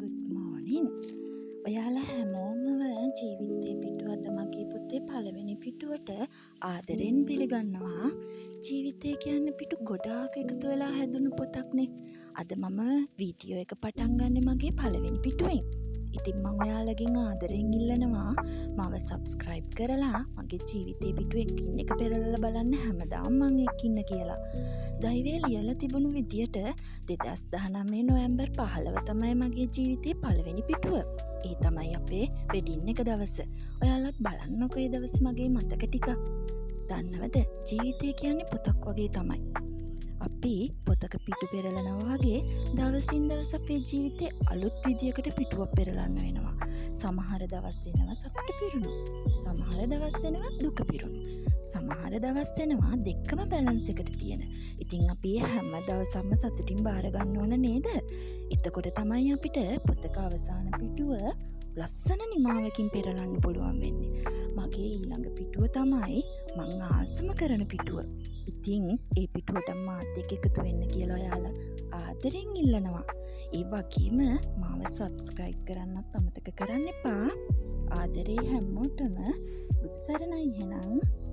Good morning. ඔයාලා හැමෝමම ජීවිතේ පිටුවද මගේ පුතේ පළවෙනි පිටුවට ආදරෙන් පිළිගන්නවා. ජීවිතය කියන්නේ පිටු ගොඩාක් එකතු වෙලා හැදුණු පොතක්නේ. අද මම වීඩියෝ එක පටන් ගන්නෙ මගේ පළවෙනි පිටුවෙන්. ඉතින් මම ඔයාලගෙන් ආදරෙන් ඉල්ලනවා මාව subscribe කරලා මගේ ජීවිතේ පිටු එකින් එක පෙරලලා බලන්න හැමදාම මම එක්කින්න කියලා. දෛවයේ ලියලා තිබුණු විදියට 2019 නොවැම්බර් 15 තමයි මගේ ජීවිතේ පළවෙනි පිටුව. ඒ තමයි අපේ වෙඩින් එක දවස. ඔයාලත් බලන්නකෝ ඒ දවස් මගේ මතක ටික. දන්නවද ජීවිතය කියන්නේ පොතක් වගේ තමයි. අපි පොතක පිටු පෙරලනවා වගේ දවසින් දවස අපේ ජීවිතේ අලුත් විදියකට පිටුවක් පෙරලන්න වෙනවා. සමහර දවස් එනවා සතුට පිරුණු. සමහර දවස් එනවා දුක පිරුණු. සමහර දවස් එනවා දෙකම බැලන්ස් එකට තියෙන. ඉතින් අපි හැම දවසක්ම සතුටින් බාර ගන්න ඕන නේද? එතකොට තමයි අපිට පොතක අවසාන පිටුව ලස්සන නිමාවකින් පෙරලන්න පුළුවන් වෙන්නේ. මගේ ඊළඟ පිටුව තමයි මං ආසම කරන පිටුව. ඉතින් ඒ පිටුව තමයි මාත් එක්ක එකතු වෙන්න කියලා ඔයාලා ආදරෙන් ඉල්ලනවා. ඒ වගේම මාව subscribe කරන්නත් අමතක කරන්න එපා. ආදරේ හැමෝටම බුදු සරණයි එහෙනම්.